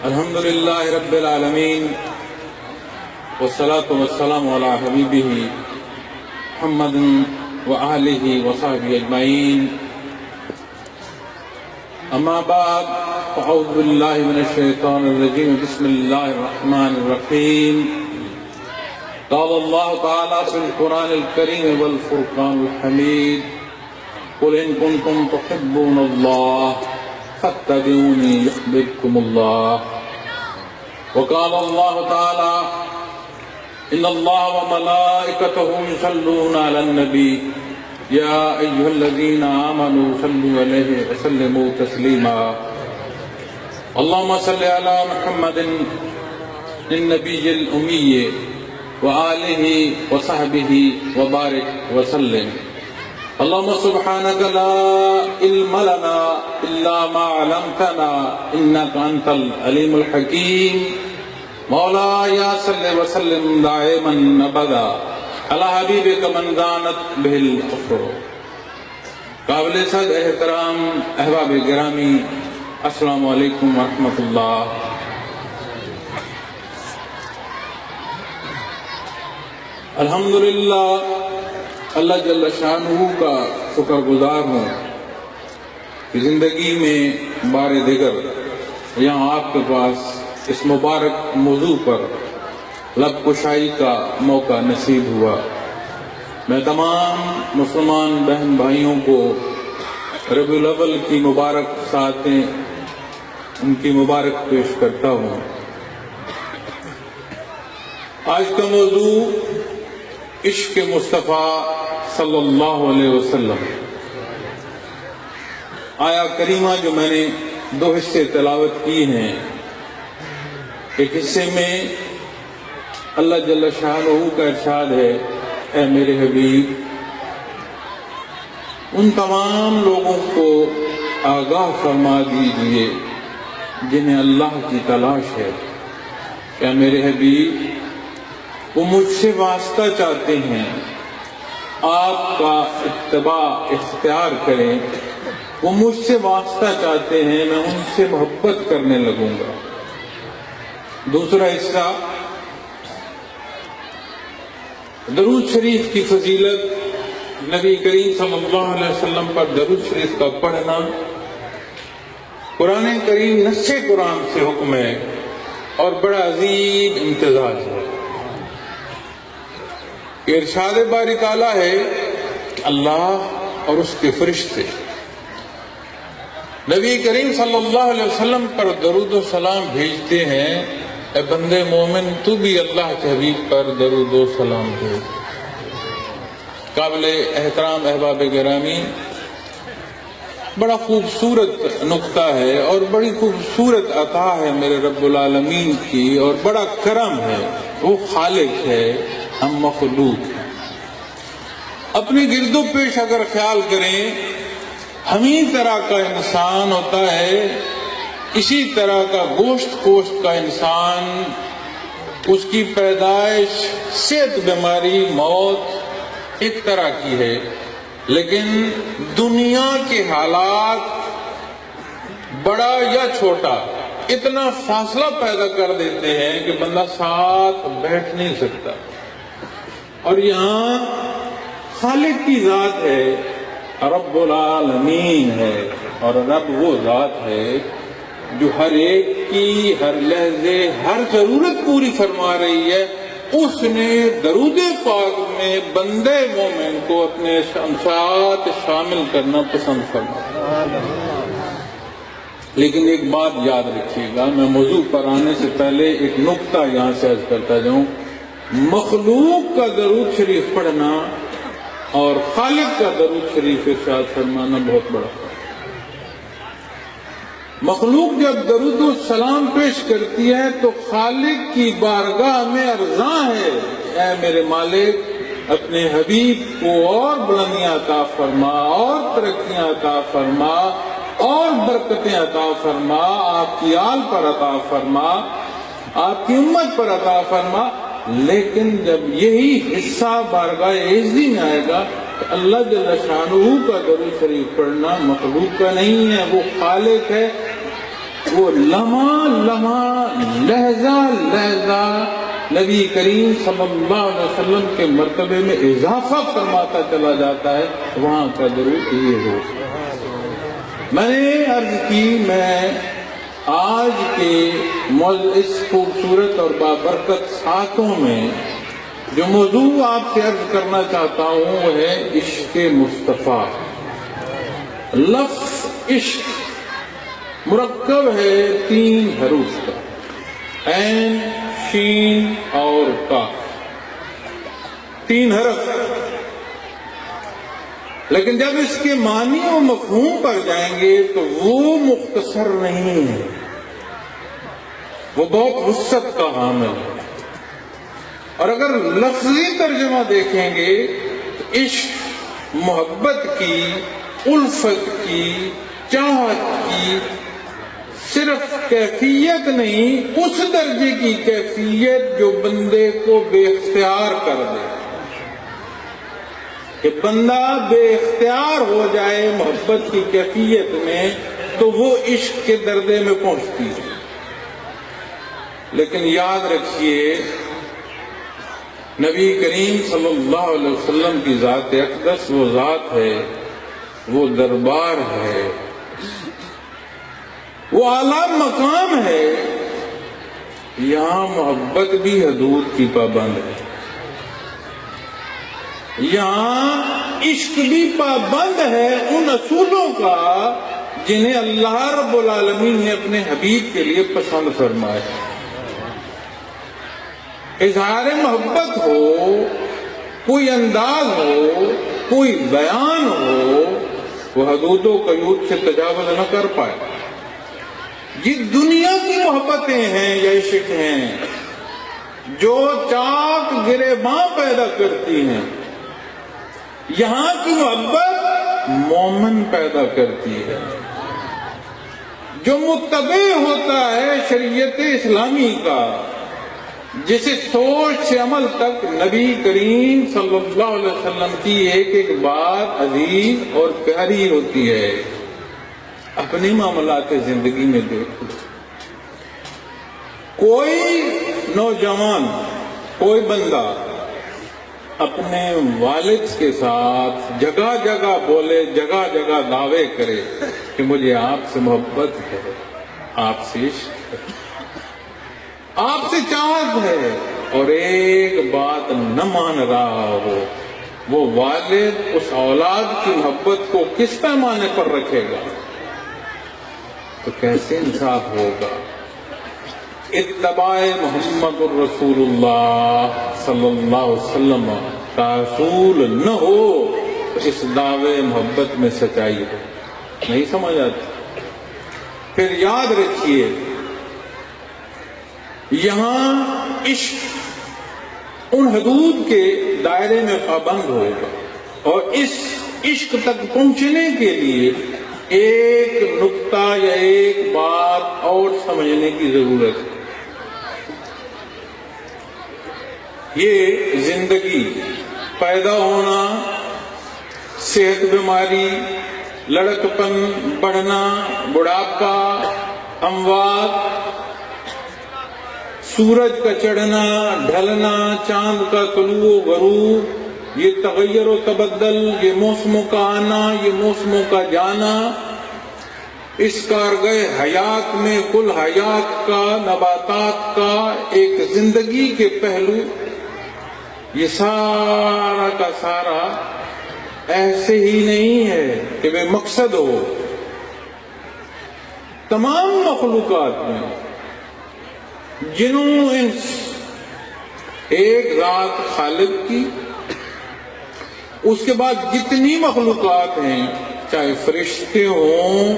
الحمد لله رب العالمين والصلاة والسلام على حبيبه محمد وآله وصحبه أجمعين. أما بعد فأعوذ بالله من الشيطان الرجيم. بسم الله الرحمن الرحيم. قال الله تعالى في القرآن الكريم والفرقان الحميد: قل إن كنتم تحبون الله فاتبعوني يحببكم الله. وقال الله تعالى: إن الله وملائكته يصلون على النبي يا أيها الذين آمنوا صلوا عليه وسلموا تسليما. اللهم صل على محمد النبي الأمي وآله وصحبه وبارك وسلم. اللهم سبحانك لا علم لنا إلا ما علمتنا إنك أنت العليم الحكيم. مولاي صل وسلم دائما أبدا على حبيبك من دانت به الأسر. قابل صد احترام احباب گرامی، السلام علیکم ورحمۃ اللہ. الحمدللہ اللہ جل شانہ کا شکر گزار ہوں کہ زندگی میں بار دیگر یہاں آپ کے پاس اس مبارک موضوع پر لب کشائی کا موقع نصیب ہوا. میں تمام مسلمان بہن بھائیوں کو ربیع الاول کی مبارک ساعتیں ان کی مبارک پیش کرتا ہوں. آج کا موضوع عشق مصطفیٰ صلی اللہ علیہ وسلم. آیا کریمہ جو میں نے 2 حصے تلاوت کی ہیں، ایک حصے میں اللہ جل شانہ کا ارشاد ہے: اے میرے حبیب، ان تمام لوگوں کو آگاہ فرما دیجئے جنہیں اللہ کی تلاش ہے. اے میرے حبیب، وہ مجھ سے واسطہ چاہتے ہیں، آپ کا اتباع اختیار کریں. وہ مجھ سے واسطہ چاہتے ہیں، میں ان سے محبت کرنے لگوں گا. دوسرا حصہ درود شریف کی فضیلت، نبی کریم صلی اللہ علیہ وسلم پر درود شریف کا پڑھنا. قرآن کریم نص قرآن سے حکم ہے اور بڑا عظیم امتزاج ہے. ارشاد باری تعالیٰ ہے کہ اللہ اور اس کے فرشتے نبی کریم صلی اللہ علیہ وسلم پر درود و سلام بھیجتے ہیں. اے بندے مومن، تو بھی اللہ کے حبیب پر درود و سلام بھیج. قابل احترام احباب گرامی، بڑا خوبصورت نقطہ ہے اور بڑی خوبصورت عطا ہے میرے رب العالمین کی، اور بڑا کرم ہے. وہ خالق ہے، ہم مخلوق ہیں. اپنے گرد و پیش اگر خیال کریں، ہم ہی طرح کا انسان ہوتا ہے، اسی طرح کا گوشت کا انسان، اس کی پیدائش، صحت، بیماری، موت ایک طرح کی ہے. لیکن دنیا کے حالات بڑا یا چھوٹا اتنا فاصلہ پیدا کر دیتے ہیں کہ بندہ ساتھ بیٹھ نہیں سکتا. اور یہاں خالق کی ذات ہے، رب العالمین ہے، اور رب وہ ذات ہے جو ہر ایک کی ہر لحظے ہر ضرورت پوری فرما رہی ہے. اس نے درود پاک میں بندے مومن کو اپنے ساتھ شامل کرنا پسند فرمایا. لیکن ایک بات یاد رکھیے گا، میں موضوع پر آنے سے پہلے ایک نقطہ یہاں سے عرض کرتا جاؤں. مخلوق کا درود شریف پڑھنا اور خالق کا درود شریف ارشاد فرمانا بہت بڑا فرق ہے. مخلوق جب درود و سلام پیش کرتی ہے تو خالق کی بارگاہ میں عرضاں ہے: اے میرے مالک، اپنے حبیب کو اور بلندیاں عطا فرما، اور ترقیاں عطا فرما، اور برکتیں عطا فرما، آپ کی آل پر عطا فرما، آپ کی امت پر عطا فرما. لیکن جب یہی حصہ بارگاہ عزی میں آئے گا تو اللہ جل شانہ کا درود شریف پڑھنا مخلوق کا نہیں ہے، وہ خالق ہے. وہ لمحہ لمحہ لہجہ لہجہ نبی کریم صلی اللہ علیہ وسلم کے مرتبے میں اضافہ فرماتا چلا جاتا ہے، وہاں کا درود یہ ہو۔ میں نے عرض کی، میں آج کے اس خوبصورت اور بابرکت ساتوں میں جو موضوع آپ سے عرض کرنا چاہتا ہوں وہ ہے عشق مصطفیٰ۔ لفظ عشق مرکب ہے 3 حروف کا، عین، شین اور کاف، 3 حرف۔ لیکن جب اس کے معنی و مفہوم پر جائیں گے تو وہ مختصر نہیں ہے، وہ بہت وسعت کا حامل ہے۔ اور اگر لفظی ترجمہ دیکھیں گے تو عشق محبت کی، الفت کی، چاہت کی صرف کیفیت نہیں، اس درجے کی کیفیت جو بندے کو بے اختیار کر دے، کہ بندہ بے اختیار ہو جائے محبت کی کیفیت میں تو وہ عشق کے درجے میں پہنچتی ہے۔ لیکن یاد رکھیے، نبی کریم صلی اللہ علیہ وسلم کی ذات اقدس وہ ذات ہے، وہ دربار ہے، وہ اعلیٰ مقام ہے، یہاں محبت بھی حدود کی پابند ہے، یہاں عشق بھی پابند ہے ان اصولوں کا جنہیں اللہ رب العالمین نے اپنے حبیب کے لیے پسند فرمایا۔ اظہار محبت ہو، کوئی انداز ہو، کوئی بیان ہو، وہ حدود و قیود سے تجاوز نہ کر پائے۔ یہ دنیا کی محبتیں ہیں یا عشق ہیں جو چاک گریباں پیدا کرتی ہیں، یہاں کی محبت مومن پیدا کرتی ہے، جو متبع ہوتا ہے شریعت اسلامی کا، جسے سوچ سے عمل تک نبی کریم صلی اللہ علیہ وسلم کی ایک ایک بات عزیز اور پیاری ہوتی ہے۔ اپنی معاملات زندگی میں دیکھو، کوئی نوجوان، کوئی بندہ اپنے والد کے ساتھ جگہ جگہ بولے، جگہ جگہ دعوے کرے کہ مجھے آپ سے محبت ہے، آپ سے عشق ہے، آپ سے چاہت ہے، اور ایک بات نہ مان رہا ہو، وہ والد اس اولاد کی محبت کو کس پیمانے پر رکھے گا؟ تو کیسے انصاف ہوگا؟ اتباع محمد الرسول اللہ صلی اللہ علیہ وسلم کا اصول نہ ہو تو اس دعوے محبت میں سچائی ہو نہیں سمجھ آتی۔ پھر یاد رکھیے، یہاں عشق ان حدود کے دائرے میں پابند ہوگا، اور اس عشق تک پہنچنے کے لیے ایک نقطہ یا ایک بات اور سمجھنے کی ضرورت ہے۔ یہ زندگی، پیدا ہونا، صحت، بیماری، لڑکپن، بڑھنا، بڑھاپا، اموات، سورج کا چڑھنا، ڈھلنا، چاند کا طلوع و غروب، یہ تغیر و تبدل، یہ موسموں کا آنا، یہ موسموں کا جانا، اس کارگہ حیات میں کل حیات کا، نباتات کا ایک زندگی کے پہلو، یہ سارا کا سارا ایسے ہی نہیں ہے کہ بے مقصد ہو۔ تمام مخلوقات میں جنوں انس ایک ذات خالق کی، اس کے بعد جتنی مخلوقات ہیں، چاہے فرشتے ہوں،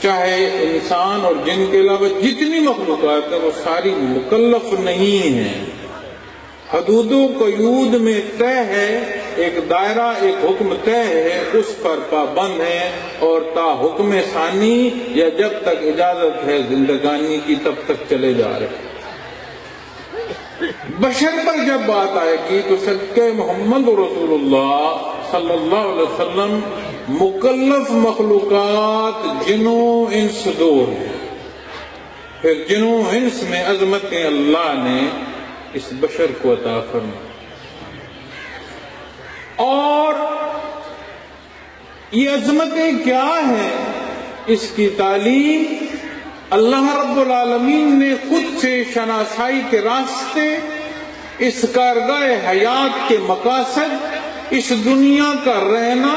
چاہے انسان اور جن کے علاوہ جتنی مخلوقات ہیں، وہ ساری مکلف نہیں ہیں، حدود و قیود میں طے ہے، ایک دائرہ، ایک حکم طے ہے، اس پر پابند ہے، اور تا حکم ثانی یا جب تک اجازت ہے زندگانی کی تب تک چلے جا رہے ہیں۔ بشر پر جب بات آئے گی تو صدقہ محمد رسول اللہ صلی اللہ علیہ وسلم مکلف مخلوقات جنوں انس دو ہیں، پھر جنوں انس میں عظمتیں اللہ نے اس بشر کو عطا فرمائی، اور یہ عظمتیں کیا ہیں، اس کی تعلیم اللہ رب العالمین نے خود سے شناسائی کے راستے، اس کارگاہ حیات کے مقاصد، اس دنیا کا رہنا،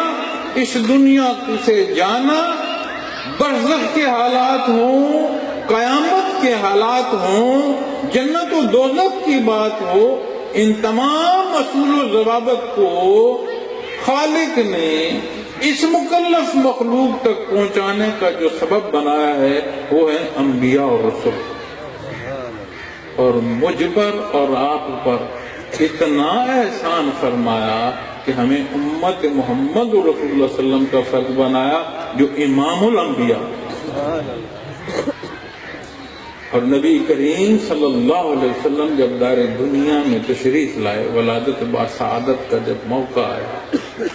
اس دنیا سے جانا، برزخ کے حالات ہوں، قیامت کے حالات ہوں، جنت و دوزخ کی بات ہو، ان تمام اصول و ضوابط کو خالق نے اس مکلف مخلوق تک پہنچانے کا جو سبب بنایا ہے وہ ہے انبیاء اور رسول. اور مجھ پر اور آپ پر اتنا احسان فرمایا کہ ہمیں امت محمد رسول اللہ صلی اللہ علیہ وسلم کا فرد بنایا جو امام الانبیاء. اور نبی کریم صلی اللہ علیہ وسلم جب دار دنیا میں تشریف لائے، ولادت با سعادت کا جب موقع آیا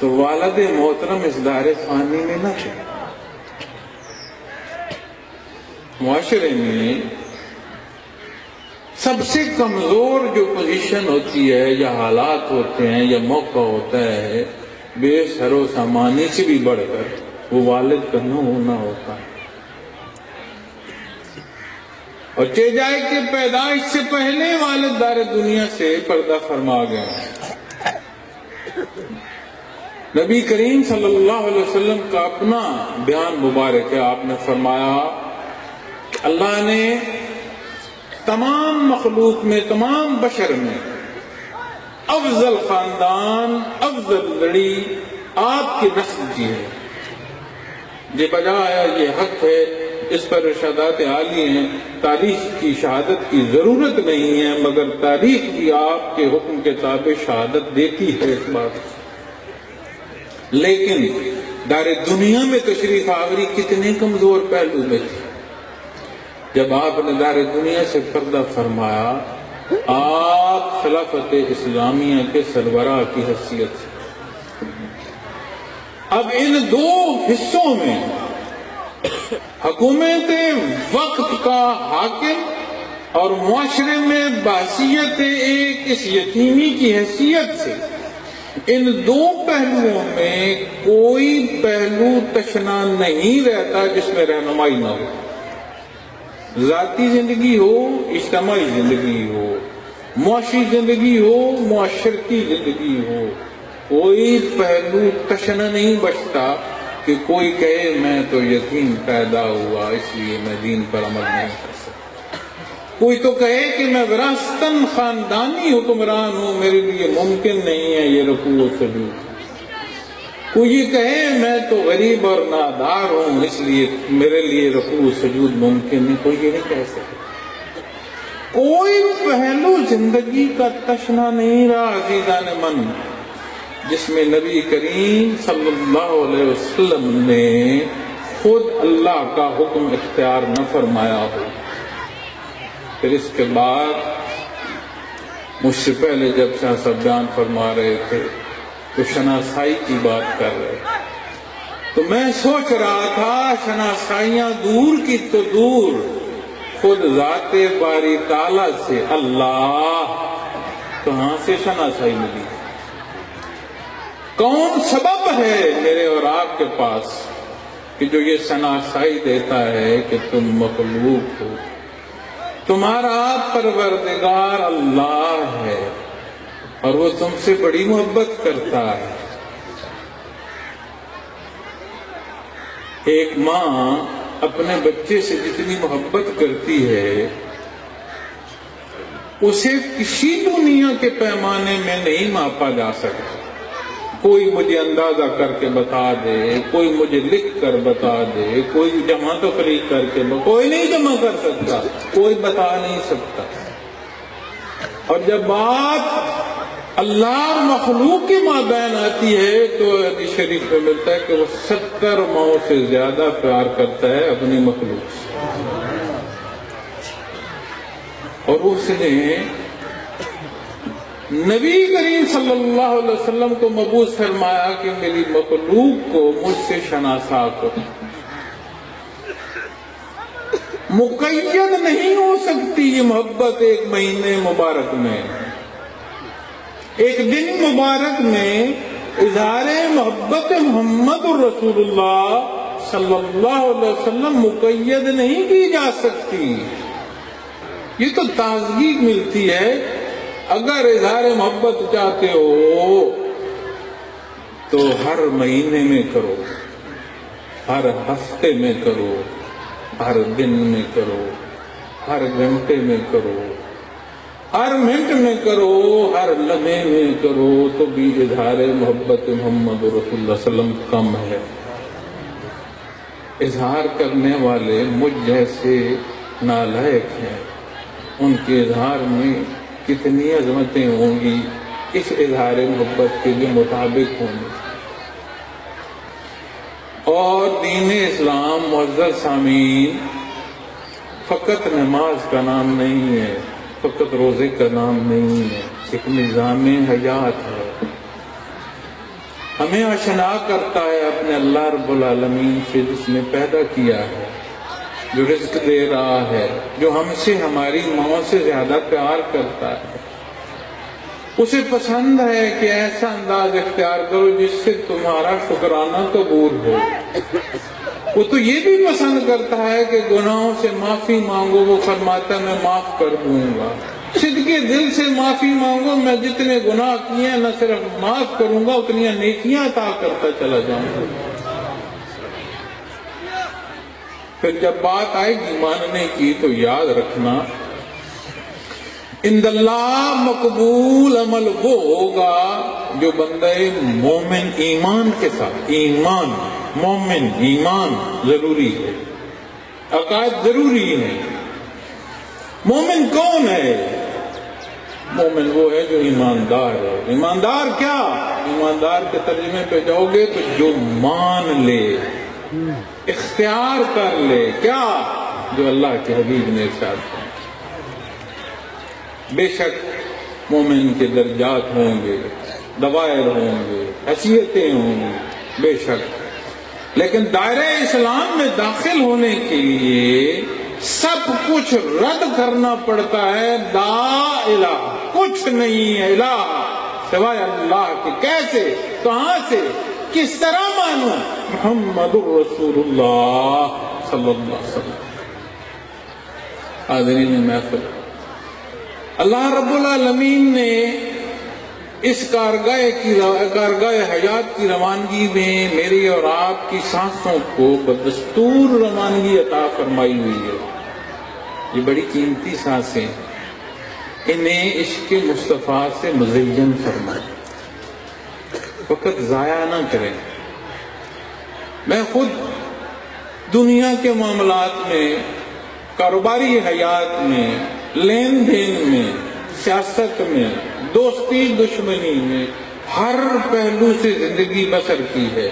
تو والد محترم اس دار فانی میں نہ تھے. معاشرے میں سب سے کمزور جو پوزیشن ہوتی ہے یا حالات ہوتے ہیں یا موقع ہوتا ہے، بے سر و سامانی سے بھی بڑھ کر وہ والد کا نہ ہونا ہوتا ہے. اور چہ جائے کہ پیدائش سے پہلے والد دار دنیا سے پردہ فرما گئے. نبی کریم صلی اللہ علیہ وسلم کا اپنا بیان مبارک ہے. آپ نے فرمایا کہ اللہ نے تمام مخلوق میں، تمام بشر میں افضل خاندان، افضل لڑی آپ کی نسل کی ہے. یہ بجا آیا، یہ حق ہے، اس پر ارشادات عالی ہیں. تاریخ کی شہادت کی ضرورت نہیں ہے، مگر تاریخ بھی آپ کے حکم کے تابع شہادت دیتی ہے اس بات. لیکن دار دنیا میں تشریف آوری کتنے کمزور پہلو میں تھی. جب آپ نے دار دنیا سے پردہ فرمایا، آپ خلافت اسلامیہ کے سربراہ کی حیثیت سے اب ان دو حصوں میں حکومت وقت کا حاکم اور معاشرے میں بحثیت ایک اس یتیمی کی حیثیت سے ان دو پہلوؤں میں کوئی پہلو تشنا نہیں رہتا جس میں رہنمائی نہ ہو. ذاتی زندگی ہو، اجتماعی زندگی ہو، معاشی زندگی ہو، معاشرتی زندگی ہو، کوئی پہلو تشنا نہیں بچتا کہ کوئی کہے میں تو یتیم پیدا ہوا اس لیے میں دین پر عمل نہیں کر سکتا. کوئی تو کہے کہ میں وراثتاً خاندانی حکمران ہوں، میرے لیے ممکن نہیں ہے یہ رکوع و سجود. کوئی یہ کہے میں تو غریب اور نادار ہوں اس لیے میرے لیے رکوع و سجود ممکن نہیں. کوئی یہ نہیں کہہ سکتا. کوئی پہلو زندگی کا تشنا نہیں رہا عزیزان من جس میں نبی کریم صلی اللہ علیہ وسلم نے خود اللہ کا حکم اختیار نہ فرمایا ہو. پھر اس کے بعد مجھ سے پہلے جب شاہ صاحب بیان فرما رہے تھے تو شناسائی کی بات کر رہے تھے، تو میں سوچ رہا تھا شناسائیاں دور کی تو دور، خود ذات باری تعالیٰ سے اللہ کہاں سے شناسائی ملی؟ کون سبب ہے میرے اور آپ کے پاس کہ جو یہ شناسائی دیتا ہے کہ تم مخلوق ہو؟ تمہارا پروردگار اللہ ہے اور وہ تم سے بڑی محبت کرتا ہے. ایک ماں اپنے بچے سے جتنی محبت کرتی ہے اسے کسی دنیا کے پیمانے میں نہیں ماپا جا سکتا. کوئی مجھے اندازہ کر کے بتا دے، کوئی مجھے لکھ کر بتا دے، کوئی جمع تفریق کر کے کوئی نہیں جمع کر سکتا، کوئی بتا نہیں سکتا. اور جب بات اللہ اور مخلوق کے مابین آتی ہے تو حدیث شریف میں ملتا ہے کہ وہ 70 ماؤں سے زیادہ پیار کرتا ہے اپنی مخلوق سے. اور اس نے نبی کریم صلی اللہ علیہ وسلم کو مبعوث فرمایا کہ میری مخلوق کو مجھ سے شناسا کرو. مقید نہیں ہو سکتی یہ محبت ایک مہینے مبارک میں، ایک دن مبارک میں اظہار محبت محمد الرسول اللہ صلی اللہ علیہ وسلم مقید نہیں کی جا سکتی۔ یہ تو تازگی ملتی ہے۔ اگر اظہار محبت چاہتے ہو تو ہر مہینے میں کرو، ہر ہفتے میں کرو، ہر دن میں کرو، ہر گھنٹے میں کرو، ہر منٹ میں کرو، ہر لمحے میں کرو، تو بھی اظہار محبت محمد رسول اللہ صلی اللہ علیہ وسلم کم ہے۔ اظہار کرنے والے مجھ جیسے نالائق ہیں، ان کے اظہار میں کتنی عظمتیں ہوں گی، اس اظہار محبت کے لیے مطابق ہوں گی۔ اور دین اسلام معزز سامعین فقط نماز کا نام نہیں ہے، فقط روزے کا نام نہیں ہے، ایک نظام حیات ہے۔ ہمیں آشنا کرتا ہے اپنے اللہ رب العالمین سے، جس نے پیدا کیا ہے، جو رزق دے رہا ہے، جو ہم سے ہماری ماں سے زیادہ پیار کرتا ہے۔ اسے پسند ہے کہ ایسا انداز اختیار کرو جس سے تمہارا شکرانہ قبول ہو۔ وہ تو یہ بھی پسند کرتا ہے کہ گناہوں سے معافی مانگو، وہ فرماتا ہے میں معاف کر دوں گا۔ صدقے دل سے معافی مانگو، میں جتنے گناہ کیے ہیں نہ صرف معاف کروں گا، اتنی نیکیاں عطا کرتا چلا جاؤں گا۔ پھر جب بات آئے گی ماننے کی تو یاد رکھنا، عند اللہ مقبول عمل وہ ہوگا جو بندہ مومن ایمان کے ساتھ، ایمان مومن ایمان ضروری ہے، عقائد ضروری ہے۔ مومن کون ہے؟ مومن وہ ہے جو ایماندار ہے۔ ایماندار کیا؟ ایماندار کے ترجمے پہ جاؤ گے تو جو مان لے، اختیار کر لے، کیا؟ جو اللہ کے حبیب نے ارشاد کیا۔ بے شک مومن کے درجات ہوں گے، دوائر ہوں گے، حیثیتیں ہوں گی، بے شک، لیکن دائرہ اسلام میں داخل ہونے کے لیے سب کچھ رد کرنا پڑتا ہے۔ لا الہ، کچھ نہیں ہے الہ سوائے اللہ کے۔ کیسے؟ کہاں سے؟ کس طرح مانو؟ محمد الرسول اللہ صلی اللہ علیہ وسلم۔ حاضرین محفل، اللہ رب العالمین نے اس کارگاہ حیات کی روانگی میں میری اور آپ کی سانسوں کو بدستور روانگی عطا فرمائی ہوئی ہے۔ یہ بڑی قیمتی سانسیں، انہیں عشق مصطفیٰ سے مزین فرمائیں، وقت ضائع نہ کریں۔ میں خود دنیا کے معاملات میں، کاروباری حیات میں، لین دین میں، سیاست میں، دوستی دشمنی میں، ہر پہلو سے زندگی بسر کی ہے۔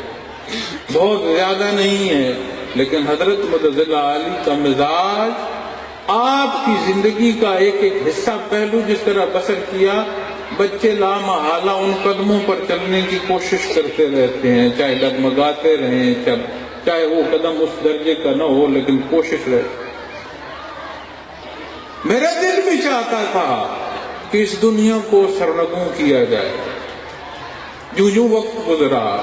بہت زیادہ نہیں ہے، لیکن حضرت متضلع علی کا مزاج آپ کی زندگی کا ایک ایک حصہ پہلو جس طرح بسر کیا، بچے لامحالہ ان قدموں پر چلنے کی کوشش کرتے رہتے ہیں، چاہے ڈگمگاتے رہیں، چاہے وہ قدم اس درجے کا نہ ہو، لیکن کوشش رہے۔ میرا دل بھی چاہتا تھا کہ اس دنیا کو سرنگوں کیا جائے۔ جو جو وقت گزرا،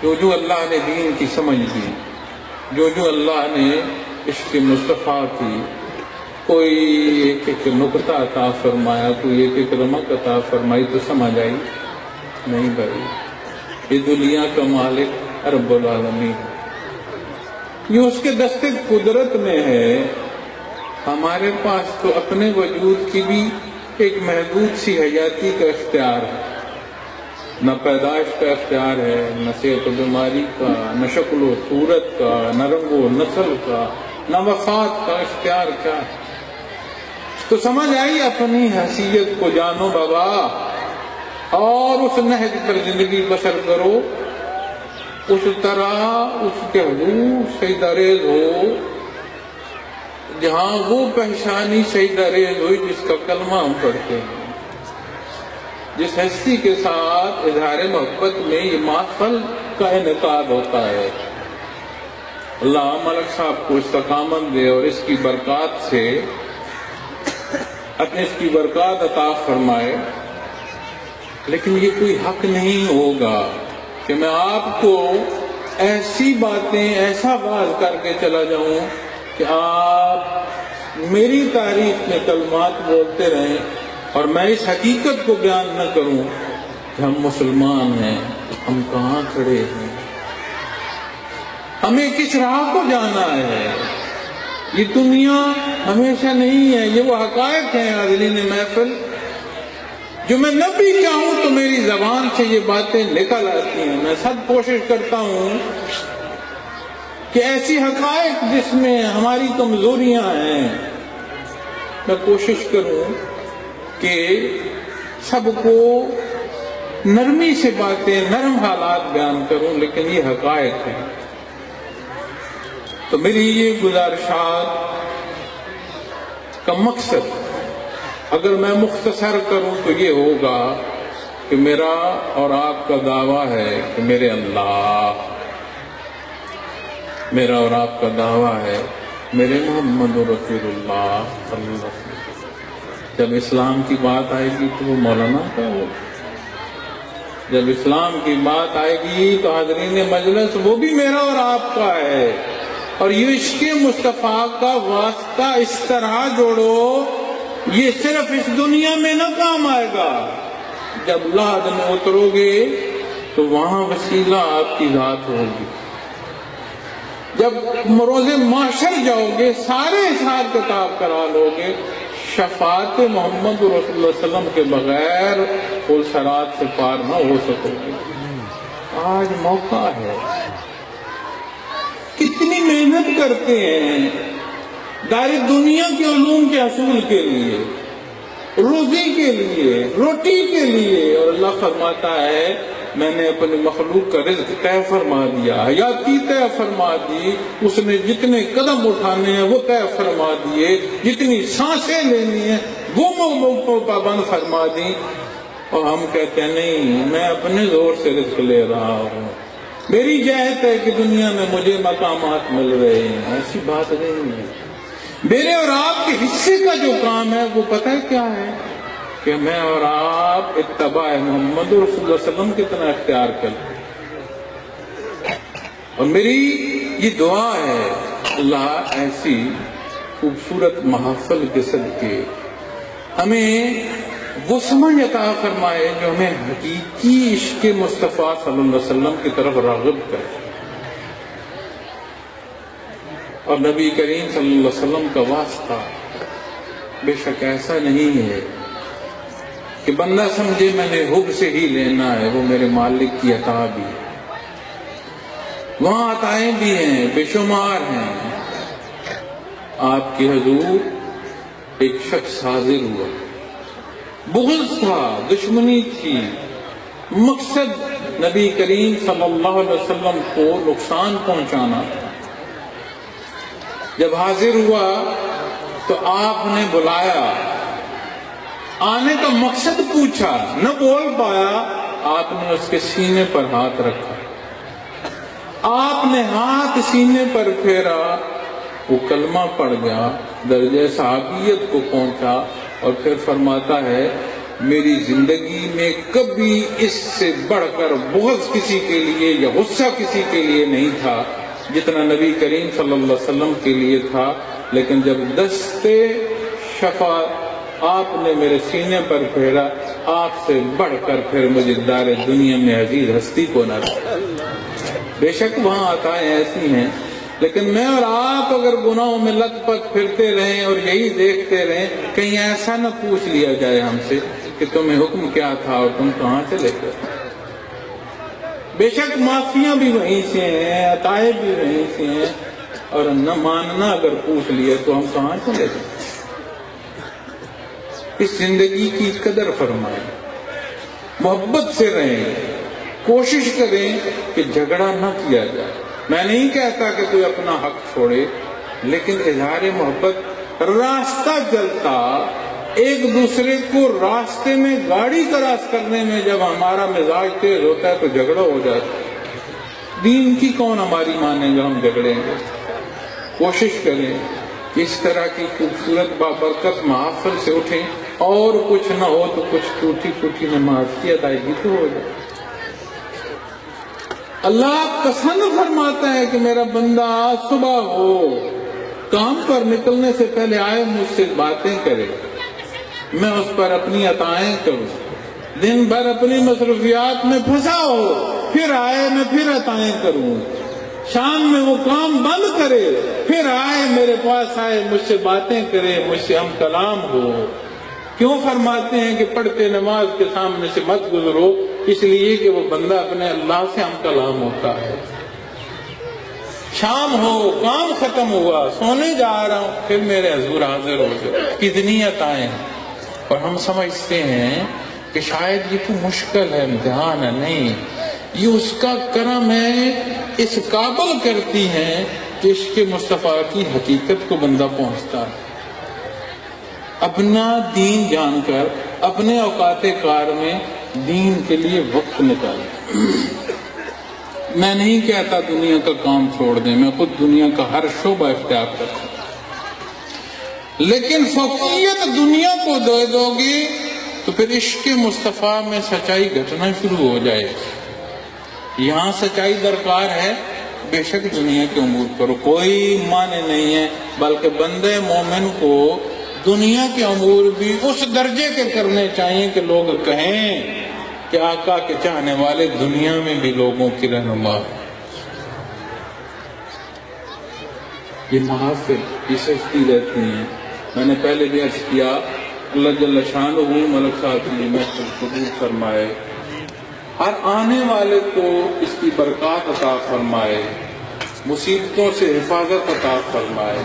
جو جو اللہ نے دین کی سمجھ دی، جو جو اللہ نے عشق مصطفیٰ کی کوئی ایک ایک نقطہ عطا فرمایا، کوئی ایک ایک رمق عطا فرمائی، تو سمجھ آئی نہیں بھائی، یہ دنیا کا مالک رب العالمین، یہ اس کے دست قدرت میں ہے۔ ہمارے پاس تو اپنے وجود کی بھی ایک محدود سی حیاتی کا اختیار ہے، نہ پیدائش کا اختیار ہے، نہ صحت و بیماری کا، نہ شکل و صورت کا، نہ رنگ و نسل کا، نہ وفات کا اختیار کیا ہے۔ تو سمجھ آئی اپنی حیثیت کو جانو بابا، اور اس نہج پر زندگی بسر کرو، اس طرح اس کے حضور سجدہ ریز ہو جہاں وہ پہچانی سجدہ ریز ہوئی جس کا کلمہ ہم پڑھتے ہیں، جس ہستی کے ساتھ اظہار محبت میں یہ محفل کا انعقاد ہوتا ہے۔ اللہ ملک صاحب کو استقامت دے اور اس کی برکات سے اس کی برکات عطا فرمائے، لیکن یہ کوئی حق نہیں ہوگا کہ میں آپ کو ایسی باتیں ایسا باز کر کے چلا جاؤں کہ آپ میری تعریف میں کلمات بولتے رہیں اور میں اس حقیقت کو بیان نہ کروں کہ ہم مسلمان ہیں، ہم کہاں کھڑے ہیں، ہمیں کس راہ کو جانا ہے۔ یہ دنیا ہمیشہ نہیں ہے، یہ وہ حقائق ہیں حاضرین محفل جو میں نہ بھی چاہوں تو میری زبان سے یہ باتیں نکل آتی ہیں۔ میں سب کوشش کرتا ہوں کہ ایسی حقائق جس میں ہماری کمزوریاں ہیں، میں کوشش کروں کہ سب کو نرمی سے باتیں، نرم حالات بیان کروں، لیکن یہ حقائق ہیں۔ تو میری یہ گزارشات کا مقصد اگر میں مختصر کروں تو یہ ہوگا کہ میرا اور آپ کا دعویٰ ہے کہ میرے اللہ، میرا اور آپ کا دعویٰ ہے میرے محمد رسول اللہ صلی اللہ علیہ وسلم۔ جب اسلام کی بات آئے گی تو وہ مولانا کا ہو، جب اسلام کی بات آئے گی تو حاضرین مجلس وہ بھی میرا اور آپ کا ہے۔ اور یہ عشق مصطفیٰ کا واسطہ اس طرح جوڑو، یہ صرف اس دنیا میں نہ کام آئے گا، جب لحد میں اترو گے تو وہاں وسیلہ آپ کی ذات ہوگی۔ جب روز محشر جاؤ گے سارے حساب کتاب کرا لو گے، شفاعت محمد رسول اللہ صلی اللہ علیہ وسلم کے بغیر پل صراط سے پار نہ ہو سکو گے۔ آج موقع ہے، کتنی محنت کرتے ہیں دار دنیا کے علوم کے حصول کے لیے، روزی کے لیے، روٹی کے لیے، اور اللہ فرماتا ہے میں نے اپنی مخلوق کا رزق طے فرما دیا، حیاتی طے فرما دی، اس نے جتنے قدم اٹھانے ہیں وہ طے فرما دیے، جتنی سانسیں لینی ہیں وہ پابند فرما دی، اور ہم کہتے ہیں نہیں میں اپنے زور سے رزق لے رہا ہوں، میری جہت ہے کہ دنیا میں مجھے مقامات مل رہے ہیں۔ ایسی بات نہیں ہے، میرے اور آپ کے حصے کا جو کام ہے وہ پتہ ہے کیا ہے کہ میں اور آپ اتباع محمد رسول اللہ صلی اللہ علیہ وسلم کی طرح اختیار کریں۔ اور میری یہ دعا ہے اللہ ایسی خوبصورت محافل کے صدقے ہمیں وہ سمجھ عطا فرمائے جو ہمیں حقیقی عشق مصطفیٰ صلی اللہ علیہ وسلم کی طرف راغب کرے، اور نبی کریم صلی اللہ علیہ وسلم کا واسطہ بے شک ایسا نہیں ہے کہ بندہ سمجھے میں نے حب سے ہی لینا ہے، وہ میرے مالک کی عطا بھی ہے، وہاں عطائیں بھی ہیں بے شمار ہیں۔ آپ کی حضور ایک شخص حاضر ہوا، بغض تھا، دشمنی تھی، مقصد نبی کریم صلی اللہ علیہ وسلم کو نقصان پہنچانا تھا۔ جب حاضر ہوا تو آپ نے بلایا، آنے کا مقصد پوچھا، نہ بول پایا، آپ نے اس کے سینے پر ہاتھ رکھا، آپ نے ہاتھ سینے پر پھیرا، وہ کلمہ پڑھ گیا، درجہ صحابیت کو پہنچا، اور پھر فرماتا ہے میری زندگی میں کبھی اس سے بڑھ کر بغض کسی کے لیے یا غصہ کسی کے لیے نہیں تھا جتنا نبی کریم صلی اللہ علیہ وسلم کے لیے تھا، لیکن جب دستے شفا آپ نے میرے سینے پر پھیرا، آپ سے بڑھ کر پھر مجھے دار دنیا میں عزیز ہستی کو نہ رہا۔ بے شک وہاں عطائیں ایسی ہیں، لیکن میں اور آپ اگر گناہوں میں لت پت پھرتے رہیں اور یہی دیکھتے رہیں، کہیں ایسا نہ پوچھ لیا جائے ہم سے کہ تمہیں حکم کیا تھا اور تم کہاں چلے گئے۔ بے شک معافیاں بھی وہیں سے ہیں، عطائیں بھی وہیں سے ہیں، اور نہ ماننا اگر پوچھ لیا تو ہم کہاں چلے گئے۔ اس زندگی کی قدر فرمائیں، محبت سے رہیں، کوشش کریں کہ جھگڑا نہ کیا جائے۔ میں نہیں کہتا کہ کوئی اپنا حق چھوڑے، لیکن اظہار محبت، راستہ جلتا، ایک دوسرے کو راستے میں گاڑی کراس کرنے میں جب ہمارا مزاج تیز ہوتا ہے تو جھگڑا ہو جاتا ہے۔ دین کی کون ہماری مانے گا؟ ہم جھگڑیں گے۔ کوشش کریں کہ اس طرح کی خوبصورت بابرکت محافل سے اٹھیں، اور کچھ نہ ہو تو کچھ ٹوٹی پھوٹی نماز کی ادائیگی تو ہو جائے۔ اللہ پسند فرماتا ہے کہ میرا بندہ صبح ہو، کام پر نکلنے سے پہلے آئے، مجھ سے باتیں کرے، میں اس پر اپنی عطائیں کروں، دن بھر اپنی مصروفیات میں پھنسا ہو، پھر آئے میں پھر عطائیں کروں، شام میں وہ کام بند کرے، پھر آئے میرے پاس آئے، مجھ سے باتیں کرے، مجھ سے ہم کلام ہو۔ کیوں فرماتے ہیں کہ پڑھتے نماز کے سامنے سے مت گزرو؟ اس لیے کہ وہ بندہ اپنے اللہ سے ہم کلام ہوتا ہے۔ شام ہو، کام ختم ہوا، سونے جا رہا ہوں، پھر میرے حضور حاضر ہو جائے۔ کتنی عطائیں ہیں، اور ہم سمجھتے ہیں کہ شاید یہ تو مشکل ہے، امتحان ہے۔ نہیں، یہ اس کا کرم ہے، اس قابل کرتی ہیں کہ عشق مصطفیٰ کی حقیقت کو بندہ پہنچتا ہے۔ اپنا دین جان کر اپنے اوقات کار میں دین کے لیے وقت نکالیں۔ میں نہیں کہتا دنیا کا کام چھوڑ دیں، میں خود دنیا کا ہر شعبہ اختیار کرتا ہوں، لیکن فوقیت دنیا کو دے دو گے تو پھر عشق مصطفیٰ میں سچائی گھٹنا شروع ہو جائے۔ یہاں سچائی درکار ہے، بے شک دنیا کے امور کرو، کوئی معنی نہیں ہے، بلکہ بندے مومن کو دنیا کے امور بھی اس درجے کے کرنے چاہیے کہ لوگ کہیں کہ آقا کے چاہنے والے دنیا میں بھی لوگوں کی رہنما۔ یہ محافل یہ سجتی رہتی ہیں۔ میں نے پہلے بھی عرض کیا، اللہ جل شانہ ملک صاحب کی محفل قبول فرمائے، ہر آنے والے کو اس کی برکات عطا فرمائے، مصیبتوں سے حفاظت عطا فرمائے۔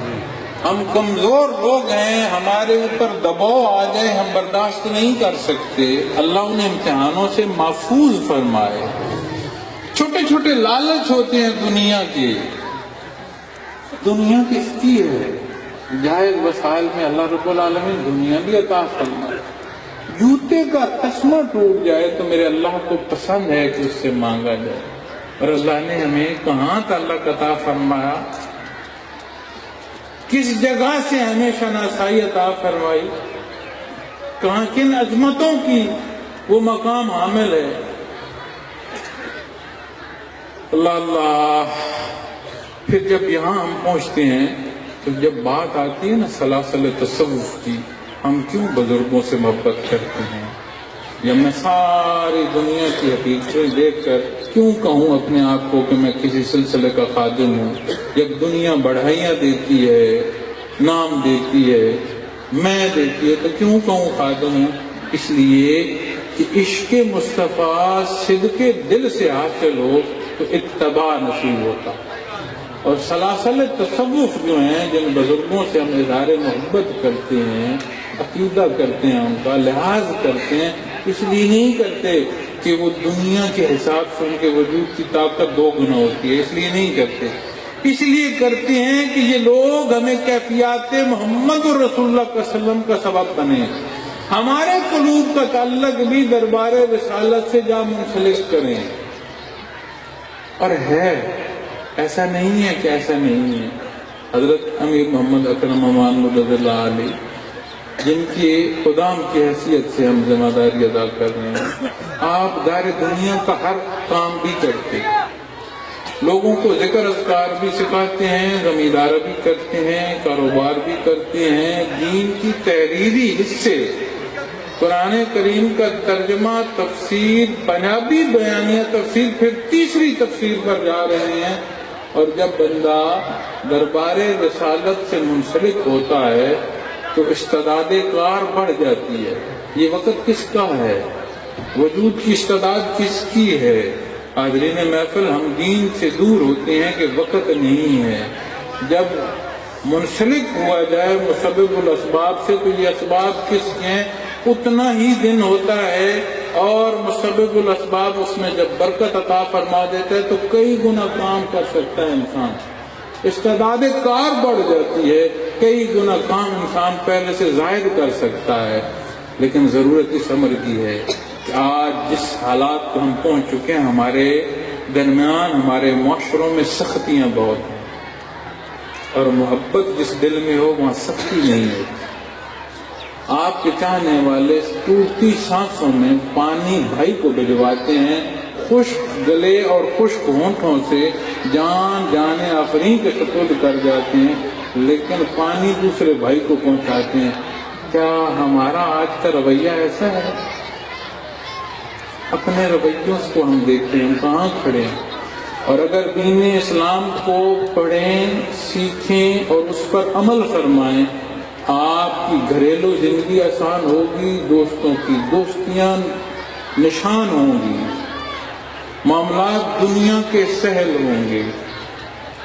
ہم کمزور لوگ ہیں، ہمارے اوپر دباؤ آ جائے ہم برداشت نہیں کر سکتے، اللہ انہیں امتحانوں سے محفوظ فرمائے۔ چھوٹے چھوٹے لالچ ہوتے ہیں دنیا کے، دنیا کس کی ہے؟ جائز وسائل میں اللہ رب العالمین دنیا بھی عطا فرمائے۔ جوتے کا تسمہ ٹوٹ جائے تو میرے اللہ کو پسند ہے کہ اس سے مانگا جائے، اور اللہ نے ہمیں کہاں تعلق عطا فرمایا، کس جگہ سے ہمیں شناسائی عطا فرمائی، کہاں کن عظمتوں کی وہ مقام حامل ہے۔ اللہ اللہ۔ پھر جب یہاں ہم پہنچتے ہیں تو جب بات آتی ہے نا سلاسل تصوف کی، ہم کیوں بزرگوں سے محبت کرتے ہیں؟ جب میں ساری دنیا کی حقیقتیں دیکھ کر کیوں کہوں اپنے آپ کو کہ میں کسی سلسلے کا خادم ہوں؟ جب دنیا بڑھائیاں دیتی ہے، نام دیتی ہے، میں دیتی ہے، تو کیوں کہوں خادم ہوں؟ اس لیے کہ عشق مصطفیٰ صدق دل سے حاصل ہو تو اتباع نصیب ہوتا۔ اور سلاسل تصوف جو ہیں، جن بزرگوں سے ہم اظہار محبت کرتے ہیں، عقیدہ کرتے ہیں، ان کا لحاظ کرتے ہیں، اس لیے نہیں کرتے کہ وہ دنیا کے حساب سے ان کے وجود کی طاقت 2 گنا ہوتی ہے، اس لیے نہیں کرتے، اس لیے کرتے ہیں کہ یہ لوگ ہمیں کیفیات محمد رسول اللہ صلی اللہ علیہ وسلم کا سبب بنے، ہمارے قلوب کا تعلق بھی دربار رسالت سے جا منسلک کریں۔ اور ہے، ایسا نہیں ہے کہ ایسا نہیں ہے۔ حضرت امیر محمد اکرم امان رضی اللہ علیہ، جن کی خدام کی حیثیت سے ہم ذمہ داری ادا کر رہے ہیں، آپ دار دنیا کا ہر کام بھی کرتے ہیں، لوگوں کو ذکر اذکار بھی سکھاتے ہیں، زمیندار بھی کرتے ہیں، کاروبار بھی کرتے ہیں، دین کی تحریری حصے، قرآن کریم کا ترجمہ، تفسیر، پنجابی بیانیہ تفسیر، پھر تیسری تفسیر پر جا رہے ہیں۔ اور جب بندہ دربار رسالت سے منسلک ہوتا ہے تو استعداد کار بڑھ جاتی ہے۔ یہ وقت کس کا ہے؟ وجود کی استعداد کس کی ہے؟ حاضرین محفل، ہم دین سے دور ہوتے ہیں کہ وقت نہیں ہے۔ جب منسلک ہوا جائے مسبب الاسباب سے تو یہ اسباب کس کے ہیں؟ اتنا ہی دن ہوتا ہے، اور مسبب الاسباب اس میں جب برکت عطا فرما دیتا ہے تو کئی گنا کام کر سکتا ہے انسان، استعداد کار بڑھ جاتی ہے، کئی گنا کام انسان پہلے سے زائد کر سکتا ہے۔ لیکن ضرورت اس امر کی ہے کہ آج جس حالات کو ہم پہنچ چکے ہیں، ہمارے درمیان ہمارے معاشروں میں سختیاں بہت ہیں، اور محبت جس دل میں ہو وہاں سختی نہیں ہوتی۔ آپ کے چاہنے والے ٹوٹتی سانسوں میں پانی بھائی کو بھجواتے ہیں، خشک گلے اور خشک ہونٹوں سے جان جانے آفرین کے سپرد کر جاتے ہیں، لیکن پانی دوسرے بھائی کو پہنچاتے ہیں۔ کیا ہمارا آج کا رویہ ایسا ہے؟ اپنے رویوں کو ہم دیکھتے ہیں، ہم کہاں کھڑے ہیں؟ اور اگر دین اسلام کو پڑھیں، سیکھیں اور اس پر عمل فرمائیں، آپ کی گھریلو زندگی آسان ہوگی، دوستوں کی دوستیاں نشان ہوں گی، معاملات دنیا کے سہل ہوں گے۔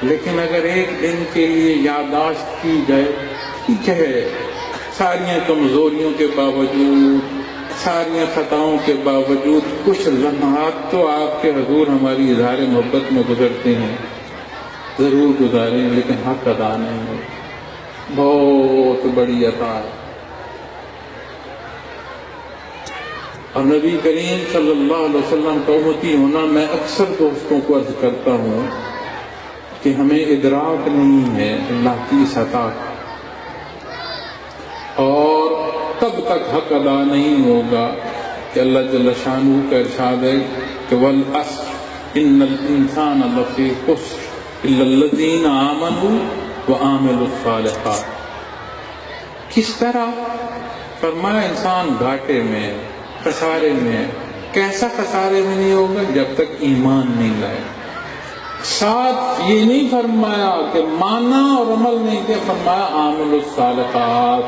لیکن اگر ایک دن کے لیے یادداشت کی جائے، ٹھیک ہے، ساری کمزوریوں کے باوجود، ساری خطاؤں کے باوجود کچھ لمحات تو آپ کے حضور ہماری اظہار محبت میں گزرتے ہیں، ضرور گزاریں، لیکن حق ادا نہیں ہے۔ بہت بڑی عطا ہے۔ اور نبی کریم صلی اللہ علیہ وسلم کا امتی ہونا، میں اکثر دوستوں کو عرض کرتا ہوں کہ ہمیں ادراک نہیں ہے اللہ کی اس عطا کا، اور تب تک حق ادا نہیں ہوگا کہ اللہ جل شانہ کا ارشاد ہے کہ والعصر ان الانسان لفی خسر الا الذین آمنوا وعملوا الصالحات۔ کس طرح؟ فرمایا انسان گھاٹے میں، خسارے میں۔ کیسا خسارے میں نہیں ہوگا؟ جب تک ایمان نہیں لائے۔ ساتھ یہ نہیں فرمایا کہ مانا اور عمل نہیں کیا، فرمایا عاملوا الصالحات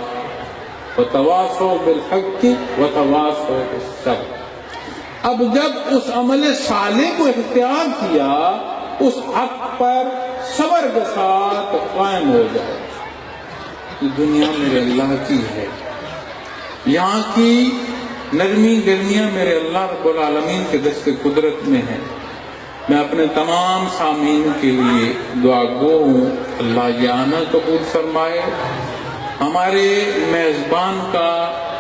وتواصوا بالحق وتواصوا بالصبر۔ اب جب اس عمل صالح کو اختیار کیا، اس حق پر صبر کے ساتھ قائم ہو جائے۔ یہ دنیا میرے اللہ کی ہے، یہاں کی نرمی گرمیاں میرے اللہ رب العالمین کے دست قدرت میں ہیں۔ میں اپنے تمام سامعین کے لیے دعا گو ہوں، اللہ یہ آنا قبول فرمائے، ہمارے میزبان کا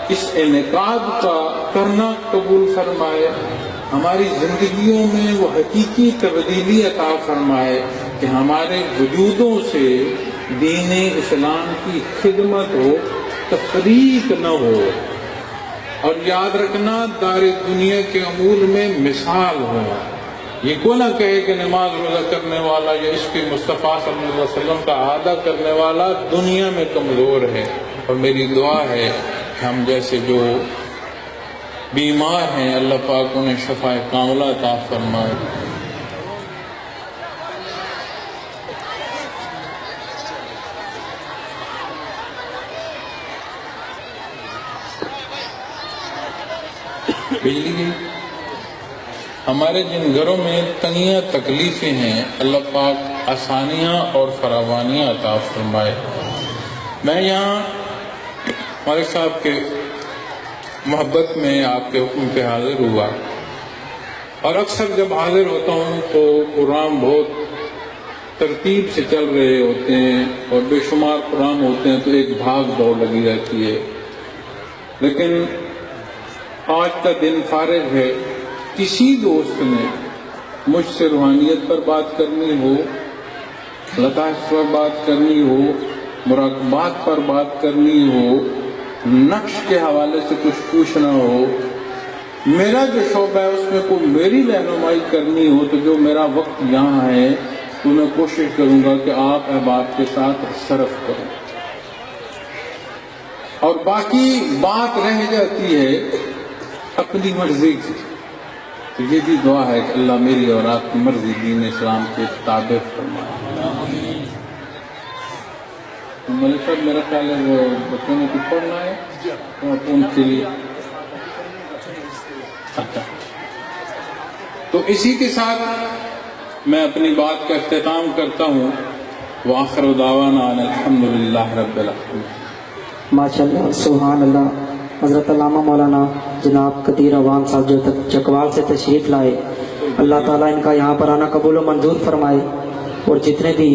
اس انعقاد کا کرنا قبول فرمائے، ہماری زندگیوں میں وہ حقیقی تبدیلی عطا فرمائے کہ ہمارے وجودوں سے دین اسلام کی خدمت ہو، تفریق نہ ہو۔ اور یاد رکھنا، دار دنیا کے امور میں مثال ہو۔ یہ کو نہ کہے کہ نماز روزہ کرنے والا یا عشق مصطفیٰ صلی اللہ علیہ وسلم کا اعادہ کرنے والا دنیا میں کمزور ہے۔ اور میری دعا ہے کہ ہم جیسے جو بیمار ہیں، اللہ پاک انہیں شفا کاملہ عطا فرمائے۔ بجلی گئی۔ ہمارے جن گھروں میں تنگیاں تکلیفیں ہیں، اللہ پاک آسانیاں اور فراوانیاں عطا فرمائے۔ میں یہاں مالک صاحب کے محبت میں آپ کے حکم پہ حاضر ہوا، اور اکثر جب حاضر ہوتا ہوں تو پروگرام بہت ترتیب سے چل رہے ہوتے ہیں اور بے شمار پروگرام ہوتے ہیں، تو ایک بھاگ دوڑ لگی رہتی ہے۔ لیکن آج کا دن فارغ ہے، کسی دوست نے مجھ سے روحانیت پر بات کرنی ہو، لطائف پر بات کرنی ہو، مراقبات پر بات کرنی ہو، نقش کے حوالے سے کچھ پوچھنا ہو، میرا جو شعبہ ہے اس میں کوئی میری رہنمائی کرنی ہو، تو جو میرا وقت یہاں ہے تو میں کوشش کروں گا کہ آپ احباب کے ساتھ صرف کریں، اور باقی بات رہ جاتی ہے اپنی مرضی کی۔ تو یہ بھی دعا ہے کہ اللہ میری اور آپ کی مرضی دین اسلام کے تابع فرمائے۔ ملک صاحب میرا خیال ہے وہ بچوں نے کچھ پڑھنا ہے ان کے لیے۔ اچھا، تو اسی کے ساتھ میں اپنی بات کا اختتام کرتا ہوں۔ وآخر دعوانا ان الحمدللہ رب العالمین۔ ماشاءاللہ، سبحان اللہ۔ حضرت علامہ مولانا جناب قدیر عوام صاحب جو چکوال سے تشریف لائے، اللہ تعالیٰ ان کا یہاں پر آنا قبول و منظور فرمائے، اور جتنے بھی